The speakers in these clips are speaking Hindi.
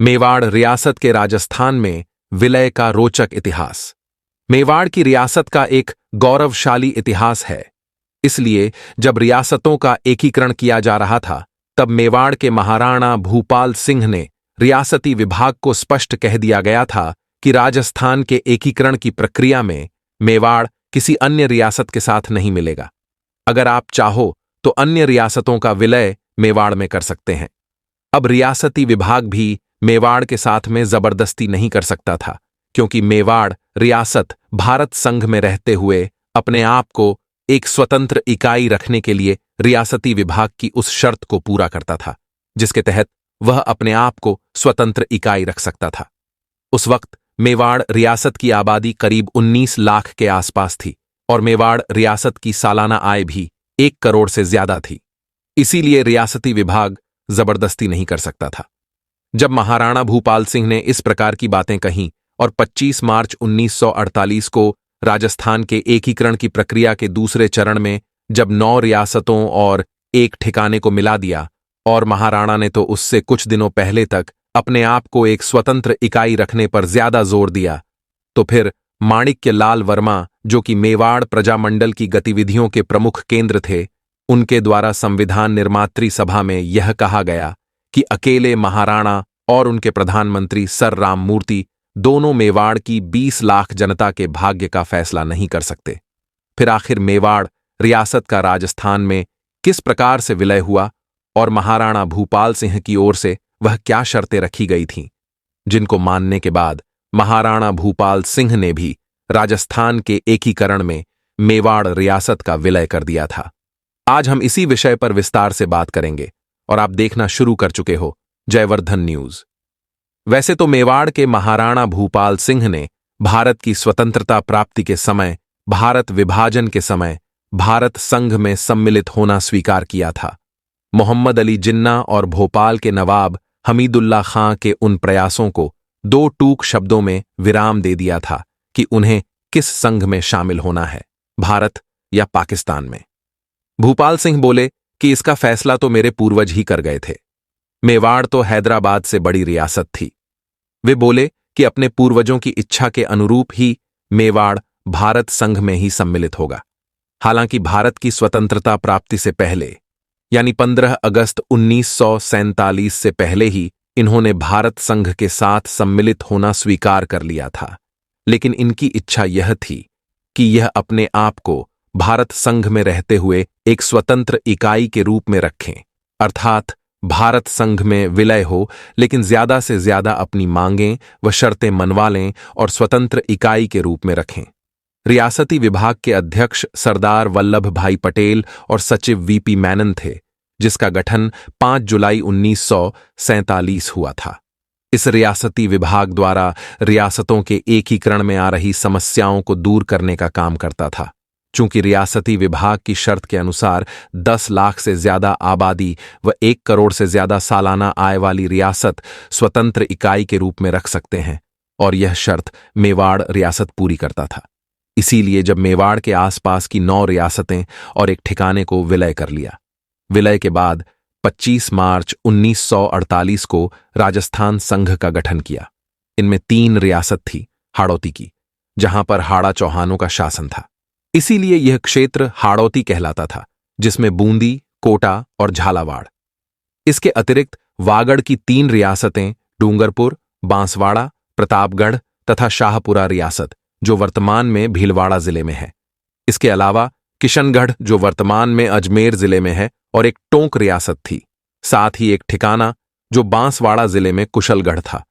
मेवाड़ रियासत के राजस्थान में विलय का रोचक इतिहास। मेवाड़ की रियासत का एक गौरवशाली इतिहास है। इसलिए जब रियासतों का एकीकरण किया जा रहा था, तब मेवाड़ के महाराणा भूपाल सिंह ने रियासती विभाग को स्पष्ट कह दिया गया था कि राजस्थान के एकीकरण की प्रक्रिया में मेवाड़ किसी अन्य रियासत के साथ नहीं मिलेगा। अगर आप चाहो तो अन्य रियासतों का विलय मेवाड़ में कर सकते हैं। अब रियासती विभाग भी मेवाड़ के साथ में जबरदस्ती नहीं कर सकता था, क्योंकि मेवाड़ रियासत भारत संघ में रहते हुए अपने आप को एक स्वतंत्र इकाई रखने के लिए रियासती विभाग की उस शर्त को पूरा करता था, जिसके तहत वह अपने आप को स्वतंत्र इकाई रख सकता था। उस वक्त मेवाड़ रियासत की आबादी करीब 19 लाख के आसपास थी और मेवाड़ रियासत की सालाना आय भी 1 करोड़ से ज्यादा थी। इसीलिए रियासती विभाग जबरदस्ती नहीं कर सकता था। जब महाराणा भूपाल सिंह ने इस प्रकार की बातें कहीं और 25 मार्च 1948 को राजस्थान के एकीकरण की प्रक्रिया के दूसरे चरण में जब 9 रियासतों और एक ठिकाने को मिला दिया, और महाराणा ने तो उससे कुछ दिनों पहले तक अपने आप को एक स्वतंत्र इकाई रखने पर ज्यादा जोर दिया, तो फिर माणिक्य लाल वर्मा, जो कि मेवाड़ प्रजामंडल की गतिविधियों के प्रमुख केंद्र थे, उनके द्वारा संविधान निर्मात्री सभा में यह कहा गया कि अकेले महाराणा और उनके प्रधानमंत्री सर राममूर्ति दोनों मेवाड़ की 20 लाख जनता के भाग्य का फैसला नहीं कर सकते। फिर आखिर मेवाड़ रियासत का राजस्थान में किस प्रकार से विलय हुआ और महाराणा भूपाल सिंह की ओर से वह क्या शर्तें रखी गई थीं, जिनको मानने के बाद महाराणा भूपाल सिंह ने भी राजस्थान के एकीकरण में मेवाड़ रियासत का विलय कर दिया था। आज हम इसी विषय पर विस्तार से बात करेंगे और आप देखना शुरू कर चुके हो जयवर्धन न्यूज। वैसे तो मेवाड़ के महाराणा भूपाल सिंह ने भारत की स्वतंत्रता प्राप्ति के समय, भारत विभाजन के समय भारत संघ में सम्मिलित होना स्वीकार किया था। मोहम्मद अली जिन्ना और भोपाल के नवाब हमीदुल्ला खां के उन प्रयासों को 2 टूक शब्दों में विराम दे दिया था कि उन्हें किस संघ में शामिल होना है, भारत या पाकिस्तान में। भूपाल सिंह बोले कि इसका फैसला तो मेरे पूर्वज ही कर गए थे। मेवाड़ तो हैदराबाद से बड़ी रियासत थी। वे बोले कि अपने पूर्वजों की इच्छा के अनुरूप ही मेवाड़ भारत संघ में ही सम्मिलित होगा। हालांकि भारत की स्वतंत्रता प्राप्ति से पहले, यानी 15 अगस्त 1947 से पहले ही इन्होंने भारत संघ के साथ सम्मिलित होना स्वीकार कर लिया था, लेकिन इनकी इच्छा यह थी कि यह अपने आप को भारत संघ में रहते हुए एक स्वतंत्र इकाई के रूप में रखें, अर्थात भारत संघ में विलय हो, लेकिन ज्यादा से ज्यादा अपनी मांगें व शर्तें मनवा लें और स्वतंत्र इकाई के रूप में रखें। रियासती विभाग के अध्यक्ष सरदार वल्लभ भाई पटेल और सचिव वीपी मेनन थे, जिसका गठन 5 जुलाई 1947 हुआ था। इस रियासती विभाग द्वारा रियासतों के एकीकरण में आ रही समस्याओं को दूर करने का काम करता था। चूंकि रियासती विभाग की शर्त के अनुसार 10 लाख से ज्यादा आबादी व 1 करोड़ से ज्यादा सालाना आय वाली रियासत स्वतंत्र इकाई के रूप में रख सकते हैं, और यह शर्त मेवाड़ रियासत पूरी करता था। इसीलिए जब मेवाड़ के आसपास की 9 रियासतें और एक ठिकाने को विलय कर लिया। विलय के बाद 25 मार्च 1948 को राजस्थान संघ का गठन किया। इनमें 3 रियासत थी हाड़ौती की, जहां पर हाड़ा चौहानों का शासन था। इसीलिए यह क्षेत्र हाड़ौती कहलाता था, जिसमें बूंदी, कोटा और झालावाड़। इसके अतिरिक्त वागड़ की 3 रियासतें डूंगरपुर, बांसवाड़ा, प्रतापगढ़ तथा शाहपुरा रियासत, जो वर्तमान में भीलवाड़ा जिले में है। इसके अलावा किशनगढ़, जो वर्तमान में अजमेर जिले में है, और एक टोंक रियासत थी। साथ ही एक ठिकाना जो बांसवाड़ा जिले में कुशलगढ़ था।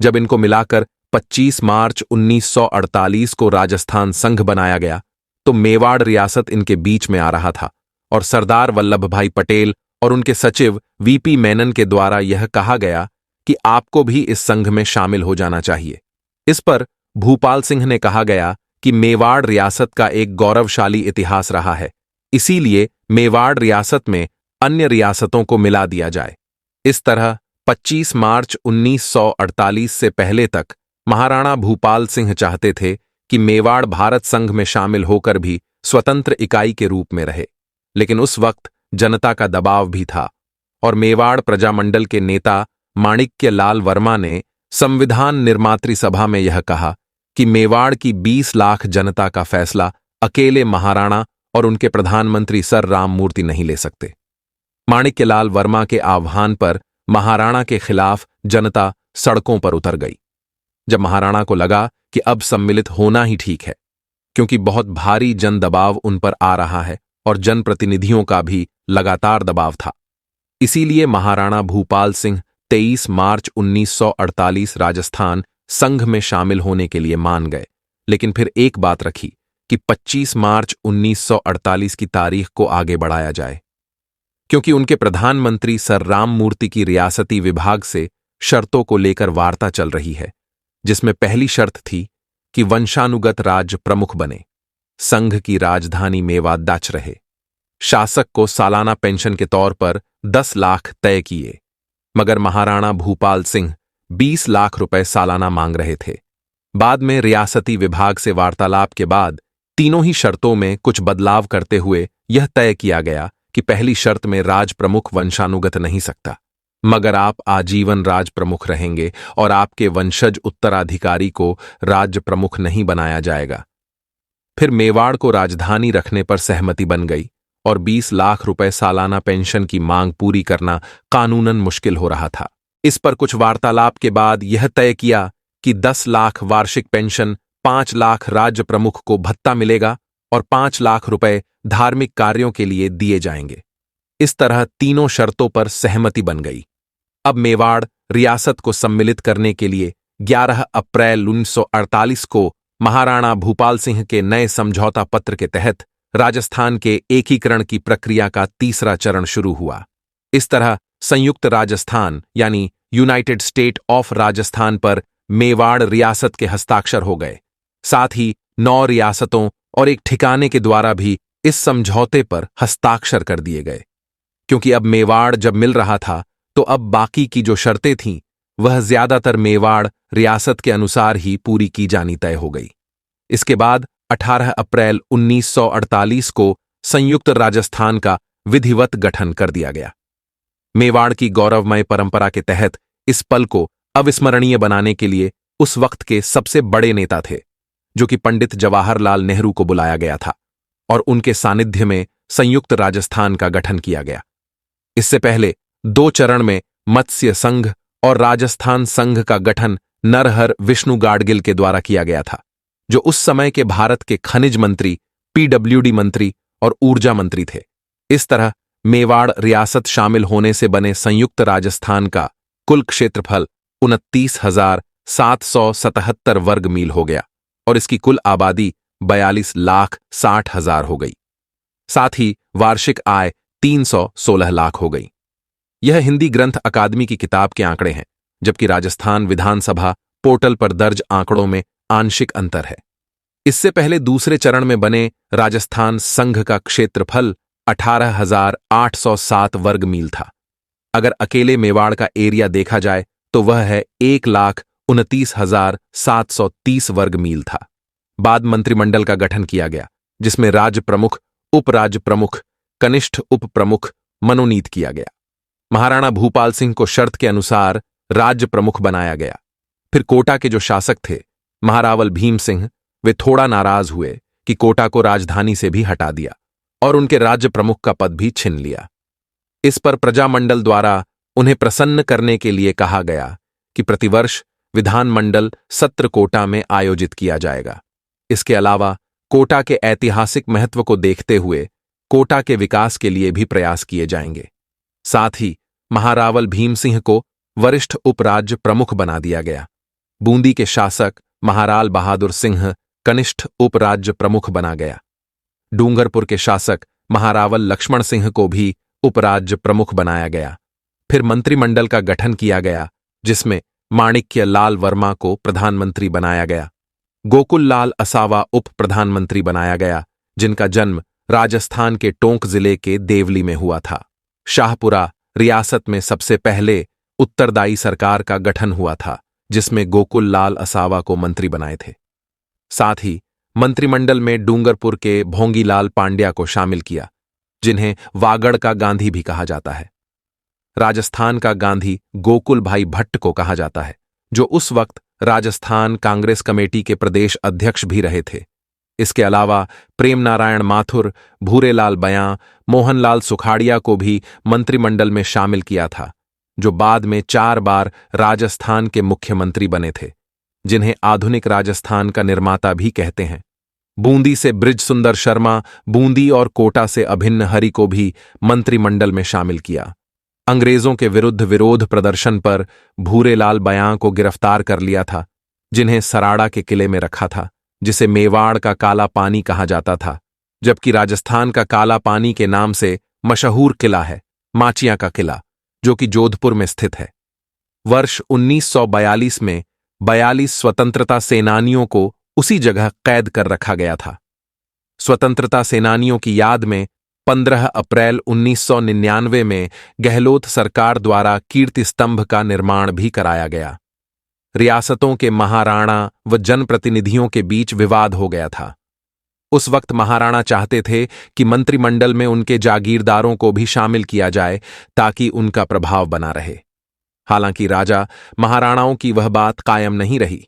जब इनको मिलाकर 25 मार्च 1948 को राजस्थान संघ बनाया गया, तो मेवाड़ रियासत इनके बीच में आ रहा था, और सरदार वल्लभ भाई पटेल और उनके सचिव वीपी मेनन के द्वारा यह कहा गया कि आपको भी इस संघ में शामिल हो जाना चाहिए। इस पर भूपाल सिंह ने कहा गया कि मेवाड़ रियासत का एक गौरवशाली इतिहास रहा है, इसीलिए मेवाड़ रियासत में अन्य रियासतों को मिला दिया जाए। इस तरह 25 मार्च 1948 से पहले तक महाराणा भूपाल सिंह चाहते थे कि मेवाड़ भारत संघ में शामिल होकर भी स्वतंत्र इकाई के रूप में रहे, लेकिन उस वक्त जनता का दबाव भी था और मेवाड़ प्रजामंडल के नेता माणिक्य लाल वर्मा ने संविधान निर्मात्री सभा में यह कहा कि मेवाड़ की 20 लाख जनता का फैसला अकेले महाराणा और उनके प्रधानमंत्री सर राममूर्ति नहीं ले सकते। माणिक्यलाल वर्मा के आह्वान पर महाराणा के खिलाफ जनता सड़कों पर उतर गई। जब महाराणा को लगा कि अब सम्मिलित होना ही ठीक है, क्योंकि बहुत भारी जन दबाव उन पर आ रहा है और जनप्रतिनिधियों का भी लगातार दबाव था, इसीलिए महाराणा भूपाल सिंह 23 मार्च 1948 राजस्थान संघ में शामिल होने के लिए मान गए। लेकिन फिर एक बात रखी कि 25 मार्च 1948 की तारीख को आगे बढ़ाया जाए, क्योंकि उनके प्रधानमंत्री सर राममूर्ति की रियासती विभाग से शर्तों को लेकर वार्ता चल रही है, जिसमें पहली शर्त थी कि वंशानुगत राज्य प्रमुख बने, संघ की राजधानी मेवाड़ रहे, शासक को सालाना पेंशन के तौर पर 10 लाख तय किए, मगर महाराणा भूपाल सिंह 20 लाख रुपए सालाना मांग रहे थे। बाद में रियासती विभाग से वार्तालाप के बाद तीनों ही शर्तों में कुछ बदलाव करते हुए यह तय किया गया कि पहली शर्त में राज प्रमुख वंशानुगत नहीं सकता, मगर आप आजीवन राज प्रमुख रहेंगे और आपके वंशज उत्तराधिकारी को राज्य प्रमुख नहीं बनाया जाएगा। फिर मेवाड़ को राजधानी रखने पर सहमति बन गई और 20 लाख रुपए सालाना पेंशन की मांग पूरी करना कानूनन मुश्किल हो रहा था। इस पर कुछ वार्तालाप के बाद यह तय किया कि 10 लाख वार्षिक पेंशन, 5 लाख राज्य प्रमुख को भत्ता मिलेगा और 5 लाख रुपए धार्मिक कार्यों के लिए दिए जाएंगे। इस तरह तीनों शर्तों पर सहमति बन गई। अब मेवाड़ रियासत को सम्मिलित करने के लिए 11 अप्रैल 1948 को महाराणा भूपाल सिंह के नए समझौता पत्र के तहत राजस्थान के एकीकरण की प्रक्रिया का तीसरा चरण शुरू हुआ। इस तरह संयुक्त राजस्थान यानी यूनाइटेड स्टेट ऑफ राजस्थान पर मेवाड़ रियासत के हस्ताक्षर हो गए। साथ ही 9 रियासतों और एक ठिकाने के द्वारा भी इस समझौते पर हस्ताक्षर कर दिए गए। क्योंकि अब मेवाड़ जब मिल रहा था, तो अब बाकी की जो शर्तें थीं वह ज्यादातर मेवाड़ रियासत के अनुसार ही पूरी की जानी तय हो गई। इसके बाद 18 अप्रैल 1948 को संयुक्त राजस्थान का विधिवत गठन कर दिया गया। मेवाड़ की गौरवमय परंपरा के तहत इस पल को अविस्मरणीय बनाने के लिए उस वक्त के सबसे बड़े नेता थे, जो कि पंडित जवाहरलाल नेहरू को बुलाया गया था और उनके सानिध्य में संयुक्त राजस्थान का गठन किया गया। इससे पहले 2 चरण में मत्स्य संघ और राजस्थान संघ का गठन नरहर विष्णु गाडगिल के द्वारा किया गया था, जो उस समय के भारत के खनिज मंत्री, पीडब्ल्यूडी मंत्री और ऊर्जा मंत्री थे। इस तरह मेवाड़ रियासत शामिल होने से बने संयुक्त राजस्थान का कुल क्षेत्रफल 29,777 वर्ग मील हो गया और इसकी कुल आबादी 42,60,000 हो गई। साथ ही वार्षिक आय 316 लाख हो गई। यह हिंदी ग्रंथ अकादमी की किताब के आंकड़े हैं, जबकि राजस्थान विधानसभा पोर्टल पर दर्ज आंकड़ों में आंशिक अंतर है। इससे पहले दूसरे चरण में बने राजस्थान संघ का क्षेत्रफल 18,807 वर्ग मील था। अगर अकेले मेवाड़ का एरिया देखा जाए तो वह है 1,29,730 वर्ग मील था। बाद मंत्रिमंडल का गठन किया गया, जिसमें राज्य प्रमुख, उप राज्य प्रमुख, कनिष्ठ उप प्रमुख मनोनीत किया गया। महाराणा भूपाल सिंह को शर्त के अनुसार राज्य प्रमुख बनाया गया। फिर कोटा के जो शासक थे, महारावल भीम सिंह, वे थोड़ा नाराज हुए कि कोटा को राजधानी से भी हटा दिया और उनके राज्य प्रमुख का पद भी छीन लिया। इस पर प्रजामंडल द्वारा उन्हें प्रसन्न करने के लिए कहा गया कि प्रतिवर्ष विधानमंडल सत्र कोटा में आयोजित किया जाएगा। इसके अलावा कोटा के ऐतिहासिक महत्व को देखते हुए कोटा के विकास के लिए भी प्रयास किए जाएंगे। साथ ही महारावल भीम सिंह को वरिष्ठ उपराज्य प्रमुख बना दिया गया। बूंदी के शासक महाराल बहादुर सिंह कनिष्ठ उपराज्य प्रमुख बना गया। डूंगरपुर के शासक महारावल लक्ष्मण सिंह को भी उपराज्य प्रमुख बनाया गया। फिर मंत्रिमंडल का गठन किया गया, जिसमें माणिक्य लाल वर्मा को प्रधानमंत्री बनाया गया। गोकुल लाल असावा उप प्रधानमंत्री बनाया गया, जिनका जन्म राजस्थान के टोंक जिले के देवली में हुआ था। शाहपुरा रियासत में सबसे पहले उत्तरदायी सरकार का गठन हुआ था, जिसमें गोकुल लाल असावा को मंत्री बनाए थे। साथ ही मंत्रिमंडल में डूंगरपुर के भोंगीलाल पांड्या को शामिल किया, जिन्हें वागड़ का गांधी भी कहा जाता है। राजस्थान का गांधी गोकुल भाई भट्ट को कहा जाता है, जो उस वक्त राजस्थान कांग्रेस कमेटी के प्रदेश अध्यक्ष भी रहे थे। इसके अलावा प्रेम नारायण माथुर, भूरेलाल बयां, मोहनलाल सुखाड़िया को भी मंत्रिमंडल में शामिल किया था, जो बाद में 4 बार राजस्थान के मुख्यमंत्री बने थे, जिन्हें आधुनिक राजस्थान का निर्माता भी कहते हैं। बूंदी से बृज सुंदर शर्मा, बूंदी और कोटा से अभिन्न हरि को भी मंत्रिमंडल में शामिल किया। अंग्रेजों के विरुद्ध विरोध प्रदर्शन पर भूरेलाल बयां को गिरफ्तार कर लिया था, जिन्हें सराड़ा के किले में रखा था, जिसे मेवाड़ का काला पानी कहा जाता था, जबकि राजस्थान का काला पानी के नाम से मशहूर किला है माचिया का किला, जो कि जोधपुर में स्थित है। वर्ष 1942 में 42 स्वतंत्रता सेनानियों को उसी जगह कैद कर रखा गया था। स्वतंत्रता सेनानियों की याद में 15 अप्रैल 1999 में गहलोत सरकार द्वारा कीर्ति स्तंभ का निर्माण भी कराया गया। रियासतों के महाराणा व जनप्रतिनिधियों के बीच विवाद हो गया था। उस वक्त महाराणा चाहते थे कि मंत्रिमंडल में उनके जागीरदारों को भी शामिल किया जाए ताकि उनका प्रभाव बना रहे। हालांकि राजा महाराणाओं की वह बात कायम नहीं रही।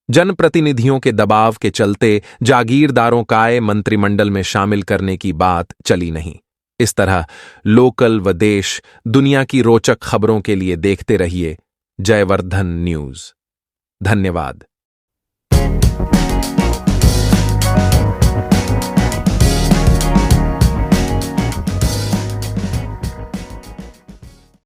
जनप्रतिनिधियों के दबाव के चलते जागीरदारों का मंत्रिमंडल में शामिल करने की बात चली नहीं। इस तरह लोकल व देश दुनिया की रोचक खबरों के लिए देखते रहिए जयवर्धन न्यूज। धन्यवाद।